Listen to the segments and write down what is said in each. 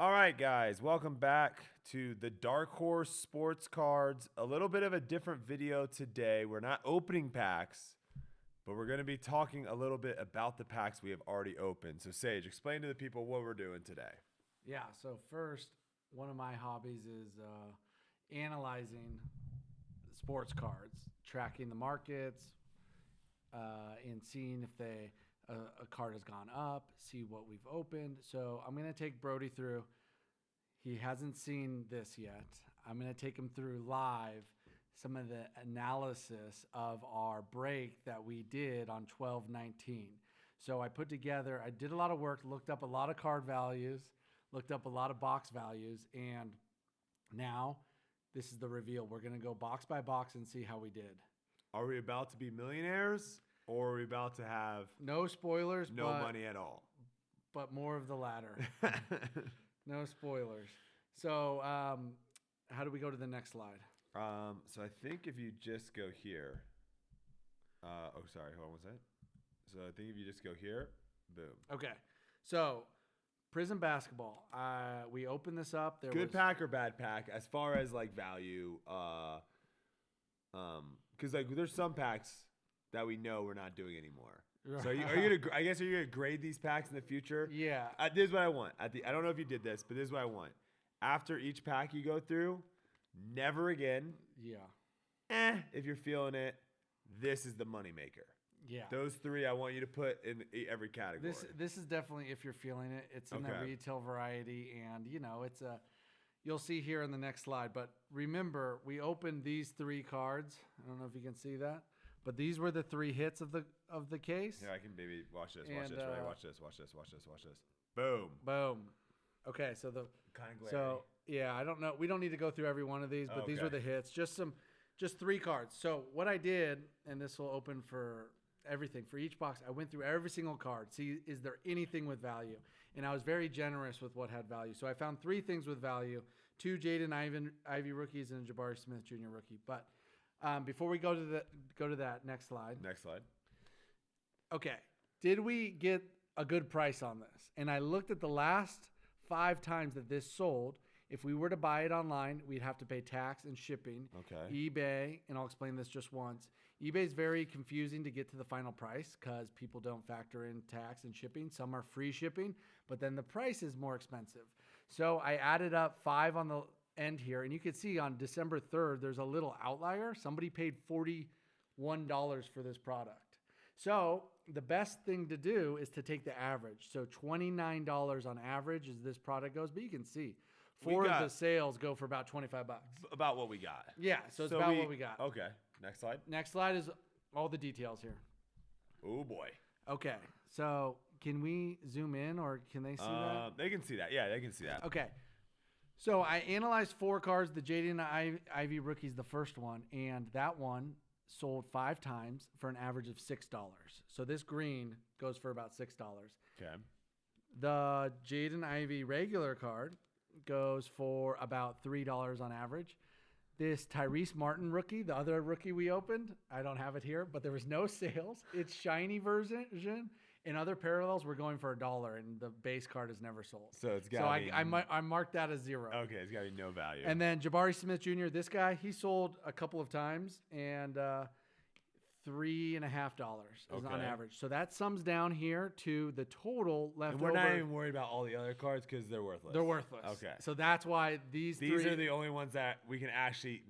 All right, guys, welcome back to the Darkhorse Sports Cards. A little bit of a different video today. We're not opening packs, but we're going to be talking a little bit about the packs we have already opened. So, Sage, explain to the people what we're doing today. Yeah, so first, one of my hobbies is analyzing sports cards, tracking the markets, and seeing if a card has gone up, see what we've opened. So I'm going to take Brodie through. He hasn't seen this yet. I'm going to take him through live some of the analysis of our break that we did on 12/19. So I did a lot of work, looked up a lot of card values, looked up a lot of box values, and now this is the reveal. We're going to go box by box and see how we did. Are we about to be millionaires, or are we about to have no spoilers, no money at all? But more of the latter. No spoilers. So how do we go to the next slide? So I think if you just go here. Oh, sorry. Hold on, what's that? So I think if you just go here, boom. Okay. So Prizm basketball. We opened this up. Good pack or bad pack as far as like value. Because like there's some packs that we know we're not doing anymore. So are you gonna grade these packs in the future? Yeah. This is what I want. I don't know if you did this, but this is what I want. After each pack you go through, never again. Yeah. If you're feeling it, this is the moneymaker. Yeah. Those three I want you to put in every category. This is definitely if you're feeling it. It's in the retail variety, and you'll see here in the next slide. But remember, we opened these three cards. I don't know if you can see that, but these were the three hits of the case. Yeah, I can maybe watch this. Watch this. Right? Watch this. Watch this. Watch this. Watch this. Boom. Boom. Okay, so the kind of glary. So yeah, I don't know. We don't need to go through every one of these, but these were the hits. Just three cards. So what I did, and this will open for everything for each box. I went through every single card. See, is there anything with value? And I was very generous with what had value. So I found three things with value: 2 Jaden Ivey rookies and a Jabari Smith Jr. rookie. But before we go to that next slide. Next slide. Okay, did we get a good price on this? And I looked at the last 5 times that this sold. If we were to buy it online, we'd have to pay tax and shipping. Okay. eBay, and I'll explain this just once. eBay is very confusing to get to the final price because people don't factor in tax and shipping. Some are free shipping, but then the price is more expensive. So I added up 5 on the end here, and you can see on December 3rd, there's a little outlier. Somebody paid $41 for this product. So the best thing to do is to take the average. So $29 on average as this product goes, but you can see 4 of the sales go for about $25. About what we got. Yeah, so it's about what we got. Okay, next slide. Next slide is all the details here. Oh boy. Okay, so can we zoom in or can they see that? They can see that. Yeah, they can see that. Okay. So I analyzed 4 cards. The Jaden Ivey rookie is the first one, and that one sold 5 times for an average of $6. So this green goes for about $6. Okay. The Jaden Ivey regular card goes for about $3 on average. This Tyrese Martin rookie, the other rookie we opened, I don't have it here, but there was no sales. It's shiny version. In other parallels, we're going for $1, and the base card is never sold. So it's got. So I marked that as 0. Okay, it's got to be no value. And then Jabari Smith Jr., this guy, he sold a couple of times, and $3.50 is on average. So that sums down here to the total left over. And we're not even worried about all the other cards because they're worthless. They're worthless. Okay. So that's why these are the only ones that we can actually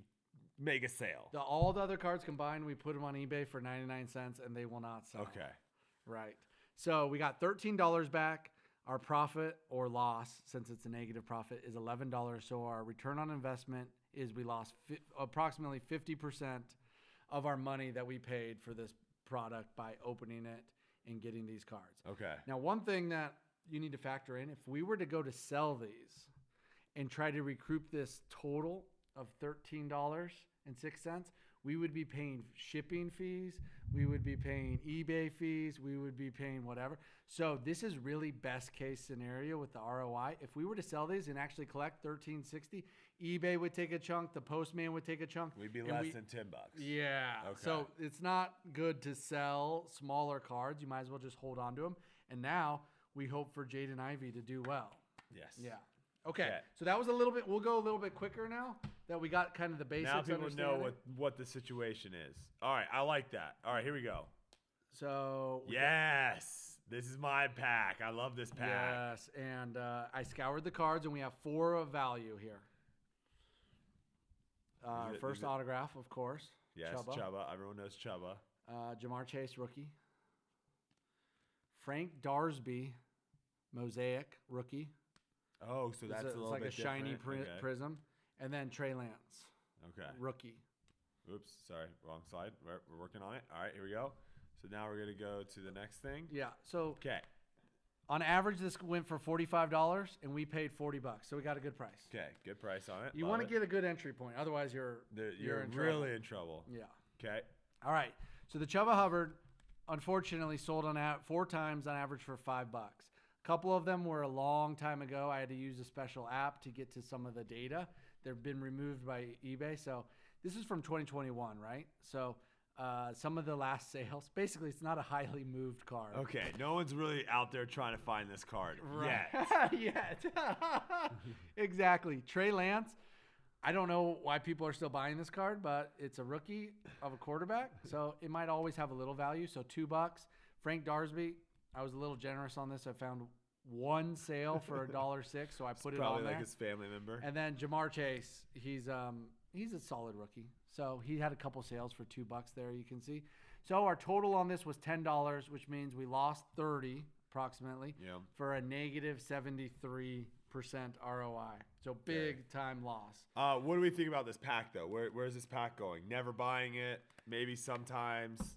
make a sale. All the other cards combined, we put them on eBay for 99 cents, and they will not sell. Okay. Right. So we got $13 back. Our profit or loss, since it's a negative profit, is $11. So our return on investment is we lost approximately 50% of our money that we paid for this product by opening it and getting these cards. Okay. Now, one thing that you need to factor in, if we were to go to sell these and try to recoup this total of $13.06, we would be paying shipping fees, we would be paying eBay fees, we would be paying whatever. So this is really best case scenario with the ROI. If we were to sell these and actually collect $13.60, eBay would take a chunk, the postman would take a chunk. We'd be less than $10. Yeah. Okay. So it's not good to sell smaller cards. You might as well just hold on to them. And now we hope for Jaden Ivey to do well. Yes. Yeah. Okay. Okay. So that was a little bit. We'll go a little bit quicker now that we got kind of the basics. Now people know understanding. what the situation is. All right, I like that. All right, here we go. So Yes, this is my pack. I love this pack. yes, and I scoured the cards, and we have 4 of value here. First autograph, of course. Yes, Chubba. Everyone knows Chubba. Jamar Chase, rookie. Frank Darsby, Mosaic, rookie. Oh, so that's a little like bit a shiny different. Okay. Prizm. And then Trey Lance, Okay. rookie. Oops, sorry, wrong slide. We're working on it. All right, here we go. So now we're gonna go to the next thing. Yeah. So Okay. on average, this went for $45, and we paid $40. So we got a good price. Okay, good price on it. You want to get a good entry point, otherwise you're you're in really trouble. in trouble. Yeah. Okay. All right. So the Chubba Hubbard, unfortunately, sold on 4 times on average for $5. A couple of them were a long time ago. I had to use a special app to get to some of the data. They've been removed by eBay. So this is from 2021, right? So some of the last sales, basically, it's not a highly moved card. Okay. No one's really out there trying to find this card yet. Yet. Exactly. Trey Lance. I don't know why people are still buying this card, but it's a rookie of a quarterback, so it might always have a little value. So $2. Frank Darsby, I was a little generous on this. I found 1 sale for $1.06, so I put it on Probably there. like his family member. And then Jamar Chase, he's a solid rookie. So he had a couple sales for $2 there, you can see. So our total on this was $10, which means we lost 30 approximately for a negative 73% ROI. So big time loss. What do we think about this pack though? Where's this pack going? Never buying it. Maybe sometimes.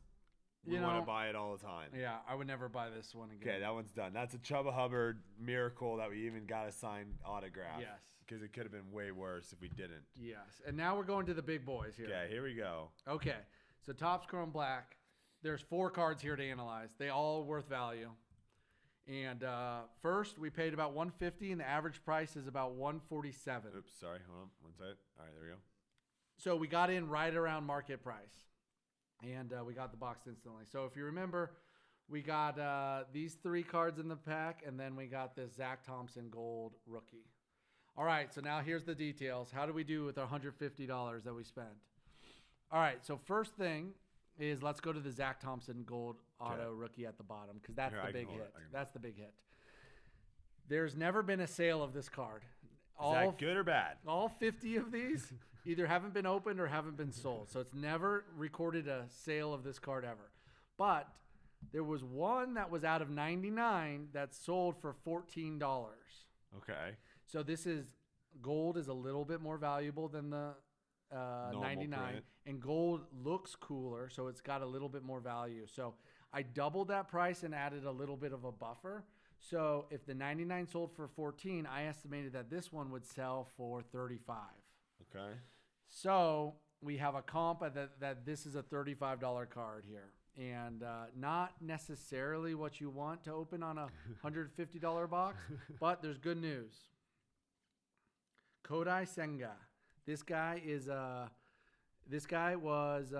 We want to buy it all the time. Yeah, I would never buy this one again. Okay, that one's done. That's a Chubba Hubbard miracle that we even got a signed autograph. Yes. Because it could have been way worse if we didn't. Yes. And now we're going to the big boys here. Okay, here we go. Okay. So Topps Chrome Black. There's 4 cards here to analyze. They all worth value. And first, we paid about $150, and the average price is about $147. Oops, sorry. Hold on. One second. All right, there we go. So we got in right around market price. And we got the box instantly. So if you remember, we got these 3 cards in the pack, and then we got this Zach Thompson gold rookie. All right, so now here's the details. How do we do with our $150 that we spent? All right, so first thing is let's go to the Zach Thompson gold auto rookie at the bottom, because that's the big hit. That's the big hit. There's never been a sale of this card. Is that good or bad? All 50 of these either haven't been opened or haven't been sold. So it's never recorded a sale of this card ever. But there was one that was out of 99 that sold for $14. Okay. So this is gold is a little bit more valuable than the 99, print. and gold looks cooler, so it's got a little bit more value. So I doubled that price and added a little bit of a buffer. So if the 99 sold for 14, I estimated that this one would sell for 35. Okay. So we have a comp that this is a $35 card here, and not necessarily what you want to open on a $150 box, but there's good news. Kodai Senga. This guy was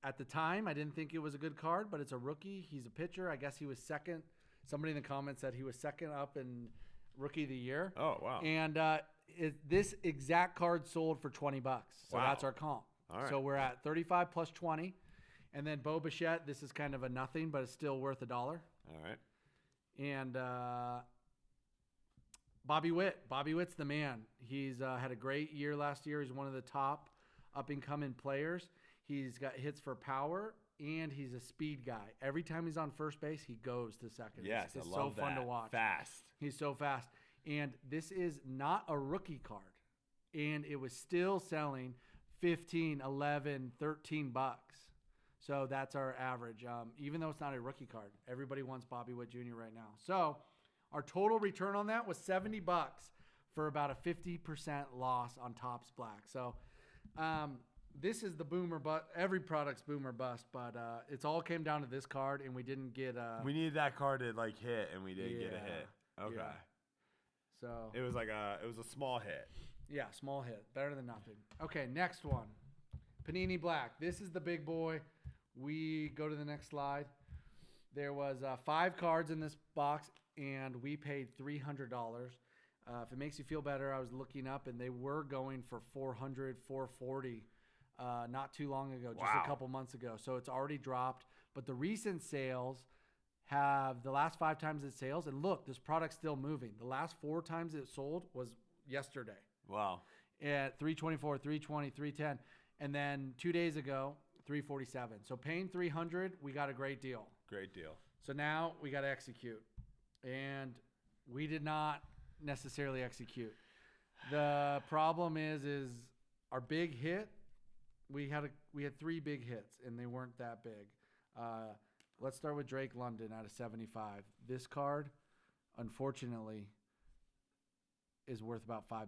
at the time, I didn't think it was a good card, but it's a rookie. He's a pitcher. I guess he was second. Somebody in the comments said he was second up in Rookie of the Year. Oh, wow. And this exact card sold for $20. So that's our comp. All right. So we're at 35 plus 20. And then Bo Bichette, this is kind of a nothing, but it's still worth $1. All right. And Bobby Witt. Bobby Witt's the man. He's had a great year last year. He's one of the top up-and-coming players. He's got hits for power, and he's a speed guy. Every time he's on first base, he goes to second. Yes, it's I love so fun that. to watch. Fast. He's so fast. And this is not a rookie card. And it was still selling $15, $11, $13. So that's our average. Even though it's not a rookie card, everybody wants Bobby Witt Jr. right now. So our total return on that was $70 for about a 50% loss on Topps Black. So this is the boomer, but every product's boomer bust. But it's all came down to this card, and we didn't get. We needed that card to like hit, and we didn't get a hit. Okay. Yeah. So it was a small hit. Yeah, small hit, better than nothing. Okay, next one, Panini Black. This is the big boy. We go to the next slide. There was 5 cards in this box, and we paid $300. If it makes you feel better, I was looking up, and they were going for 400, 440 not too long ago, just a couple months ago. So it's already dropped. But the recent sales have the last 5 times it sales. And look, this product's still moving. The last 4 times it sold was yesterday. Wow. At 324, 320, 310. And then 2 days ago, 347. So paying 300, we got a great deal. Great deal. So now we got to execute. And we did not necessarily execute. The problem is our big hit. We had 3 big hits, and they weren't that big. Let's start with Drake London out of 75. This card, unfortunately, is worth about $5,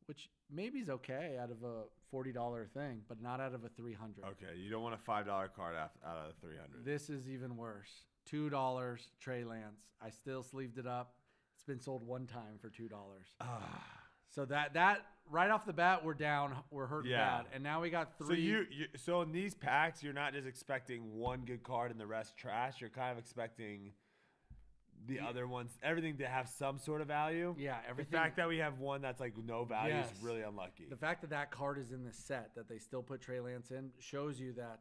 which maybe is okay out of a $40 thing, but not out of a $300. Okay, you don't want a $5 card out of the $300. This is even worse. $2 Trey Lance. I still sleeved it up. It's been sold 1 time for $2. So that right off the bat, we're down. We're hurting bad. And now we got 3. So in these packs, you're not just expecting one good card and the rest trash. You're kind of expecting the other ones, everything to have some sort of value. Yeah, everything. The fact that we have one that's like no value is really unlucky. The fact that that card is in the set, that they still put Trey Lance in, shows you that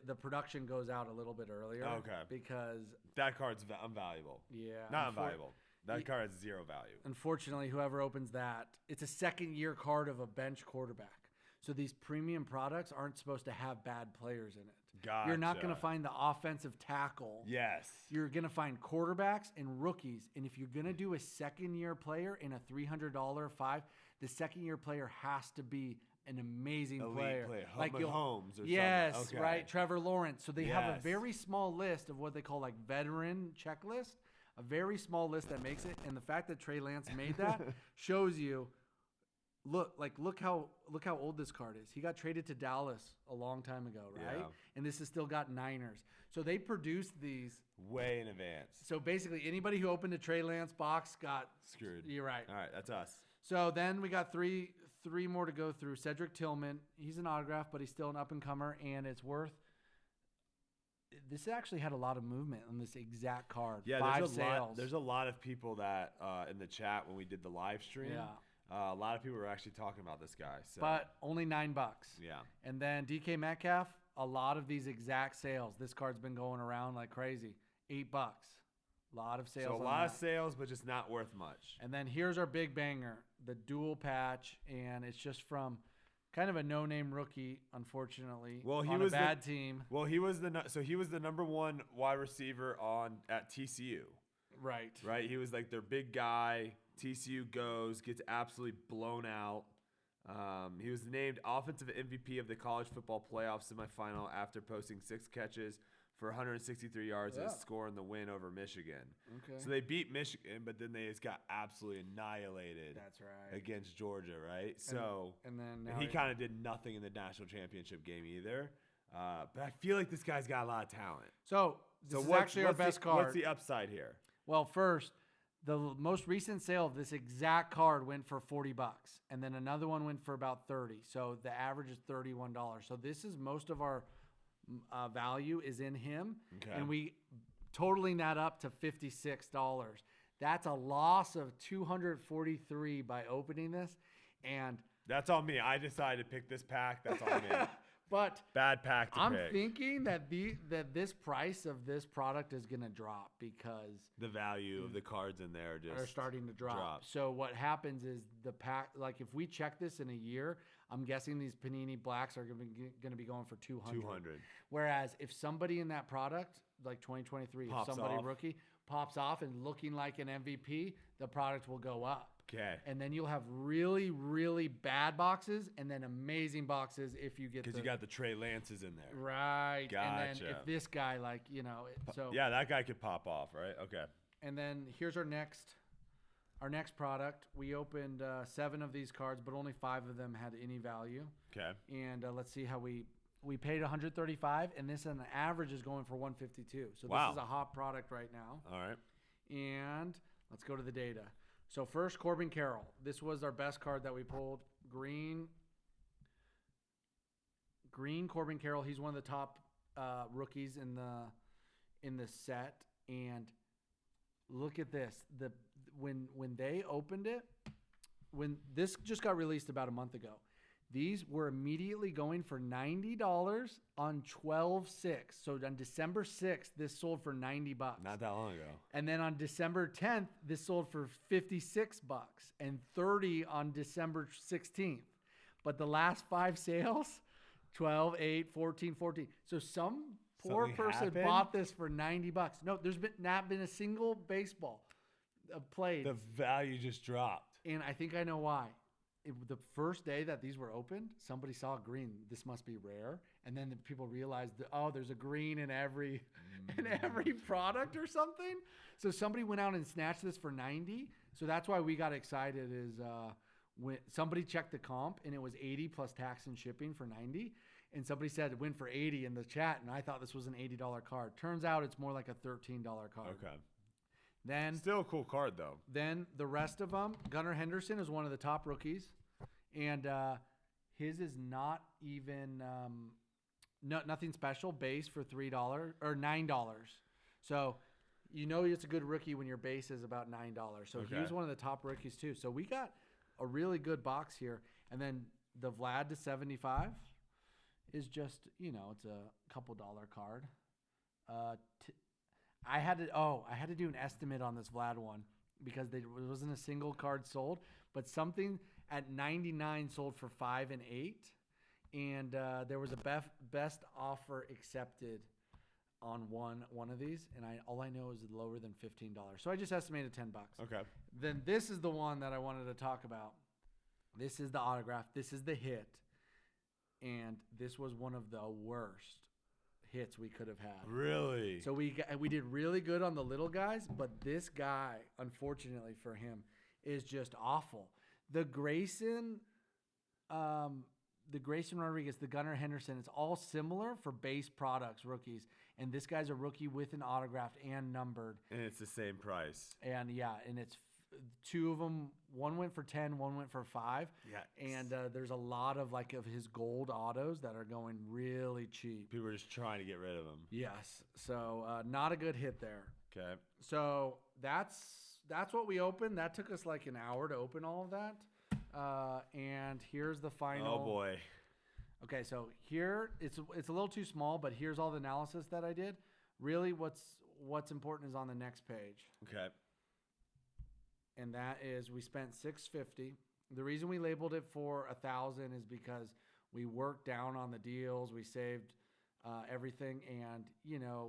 the production goes out a little bit earlier. Okay. Because that card's unvaluable. Yeah. Not unvaluable. That card has 0 value. Unfortunately, whoever opens that, it's a second-year card of a bench quarterback. So these premium products aren't supposed to have bad players in it. Gotcha. You're not going to find the offensive tackle. Yes. You're going to find quarterbacks and rookies. And if you're going to do a second-year player in a $300 5, the second-year player has to be an amazing elite player. Like Holmes or something. Yes, Okay. right. Trevor Lawrence. So they have a very small list of what they call like veteran checklist. A very small list that makes it, and the fact that Trey Lance made that shows you. Look how old this card is. He got traded to Dallas a long time ago, right? Yeah. And this has still got Niners. So they produced these way in advance. So basically, anybody who opened a Trey Lance box got screwed. You're right. All right, that's us. So then we got three more to go through. Cedric Tillman, he's an autograph, but he's still an up and comer, and it's worth. This actually had a lot of movement on this exact card. Yeah, 5 sales. There's a lot of people that in the chat when we did the live stream. Yeah. A lot of people were actually talking about this guy. So. But only $9. Yeah. And then DK Metcalf, a lot of these exact sales. This card's been going around like crazy. $8. A lot of sales. So a lot of sales, but just not worth much. And then here's our big banger, the dual patch, and it's just from kind of a no-name rookie, unfortunately. Well, he on was a bad team. Well, he was the #1 wide receiver at TCU. Right. Right. He was like their big guy. TCU gets absolutely blown out. He was named offensive MVP of the college football playoff semifinal after posting 6 catches for 163 yards and a score in the win over Michigan. Okay. So they beat Michigan, but then they just got absolutely annihilated. That's right. Against Georgia, right? And then he kind of did nothing in the national championship game either. But I feel like this guy's got a lot of talent. So this is actually our best card. What's the upside here? Well, first, the most recent sale of this exact card went for $40, and then another one went for about $30. So the average is $31. So this is most of our value is in him, and we totaling that up to $56. That's a loss of $243 by opening this, and that's on me. I decided to pick this pack. That's on me. But bad pack to pick. I'm thinking that this price of this product is going to drop because the value of the cards in there are starting to drop. So what happens is the pack, like if we check this in a year, I'm guessing these Panini Blacks are going to be going for 200. Whereas if somebody in that product, like 2023, if somebody rookie pops off and looking like an MVP, the product will go up. Okay. And then you'll have really, really bad boxes and then amazing boxes if you get because you got the Trey Lances in there. Right. Gotcha. And then if this guy, like, yeah, that guy could pop off, right? Okay. And then here's our next product. We opened 7 of these cards, but only 5 of them had any value. Okay. And let's see how we paid $135, and this on the average is going for $152. So this is a hot product right now. All right. And let's go to the data. So first, Corbin Carroll. This was our best card that we pulled. Green Corbin Carroll. He's one of the top rookies in the set. And look at this. when they opened it, when this just got released about a month ago, these were immediately going for $90 on 12/6. So on December 6th, this sold for $90. Not that long ago. And then on December 10th, this sold for $56 and $30 on December 16th. But the last 5 sales, 12, 8, 14, 14. So some poor Something person happened? bought this for $90. No, there's not been a single baseball played. The value just dropped. And I think I know why. The first day that these were opened, somebody saw green. This must be rare. And then the people realized that, oh, there's a green in every product or something. So somebody went out and snatched this for 90. So that's why we got excited is when somebody checked the comp and it was 80 plus tax and shipping for 90. And somebody said it went for 80 in the chat. And I thought this was an $80 card. Turns out it's more like a $13 card. Okay. Then Still a cool card, though. Then the rest of them, Gunnar Henderson is one of the top rookies, and his is not even nothing special. Base for $3 or $9. So you know it's a good rookie when your base is about $9. So Okay. he's one of the top rookies too. So we got a really good box here, and then the Vlad to 75 is just it's a couple dollar card. I had to do an estimate on this Vlad one because there wasn't a single card sold, but something at 99 sold for 5 and 8, and there was a best offer accepted on one of these, and all I know is it's lower than $15. So I just estimated $10. Okay. Then this is the one that I wanted to talk about. This is the autograph. This is the hit, and this was one of the worst hits we could have had. Really? So we did really good on the little guys, but this guy, unfortunately for him, is just awful. The Grayson Rodriguez, the Gunnar Henderson, it's all similar for base products, rookies. And this guy's a rookie with an autographed and numbered. And it's the same price. And and it's 2 of them. One went for 10, one went for 5. Yeah. And there's a lot of of his gold autos that are going really cheap. People are just trying to get rid of them. Yes. So not a good hit there. Okay. So that's what we opened. That took us like an hour to open all of that. And here's the final. Oh boy. Okay, so here it's a little too small, but here's all the analysis that I did. Really, what's important is on the next page. Okay. And that is we spent $650. The reason we labeled it for $1,000 is because we worked down on the deals. We saved everything, and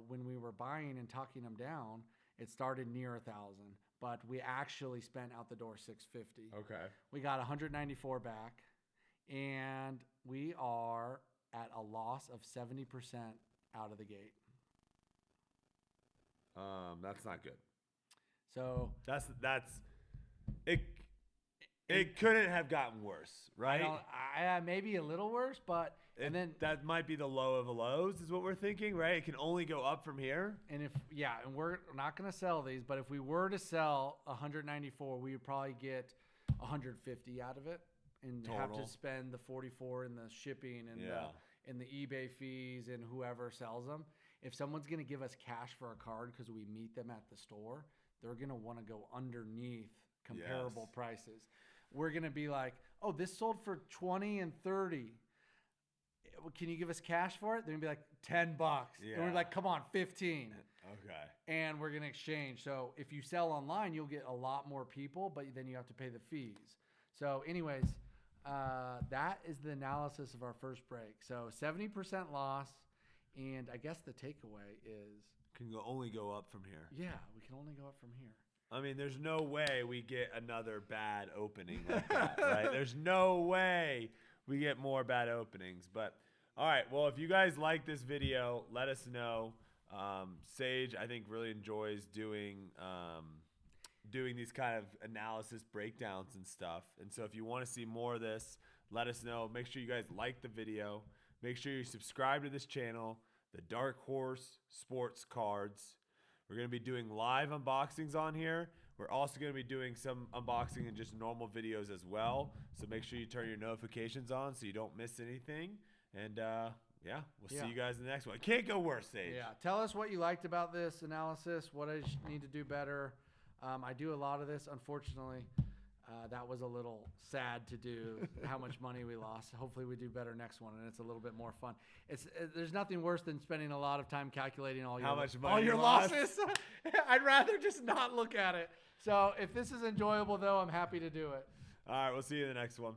when we were buying and talking them down, it started near $1,000. But we actually spent out the door $650. Okay. We got 194 back, and we are at a loss of 70% out of the gate. That's not good. So That's it. It couldn't have gotten worse, right? Maybe a little worse, but that might be the low of the lows, is what we're thinking, right? It can only go up from here. And we're not going to sell these, but if we were to sell 194, we would probably get 150 out of it, and have to spend the 44 in the shipping and the eBay fees and whoever sells them. If someone's going to give us cash for a card because we meet them at the store, they're going to want to go underneath comparable prices. We're going to be like, oh, this sold for 20 and 30. Can you give us cash for it? They're going to be like $10. Yeah. And we're like, come on, 15. Okay. And we're going to exchange. So if you sell online, you'll get a lot more people, but then you have to pay the fees. So anyways, that is the analysis of our first break. So 70% loss. And I guess the takeaway is... only go up from here. Yeah, we can only go up from here. I mean, there's no way we get another bad opening like that, right? There's no way we get more bad openings. But, all right, well, if you guys like this video, let us know. Sage, I think, really enjoys doing these kind of analysis breakdowns and stuff. And so if you want to see more of this, let us know. Make sure you guys like the video. Make sure you subscribe to this channel, the Darkhorse Sports Cards. We're going to be doing live unboxings on here. We're also going to be doing some unboxing and just normal videos as well. So make sure you turn your notifications on so you don't miss anything. And we'll see you guys in the next one. It can't go worse, Sage. Yeah. Tell us what you liked about this analysis, what I need to do better. I do a lot of this. Unfortunately, that was a little sad to do, how much money we lost. Hopefully we do better next one, and it's a little bit more fun. There's nothing worse than spending a lot of time calculating all your losses. I'd rather just not look at it. So if this is enjoyable, though, I'm happy to do it. All right, we'll see you in the next one.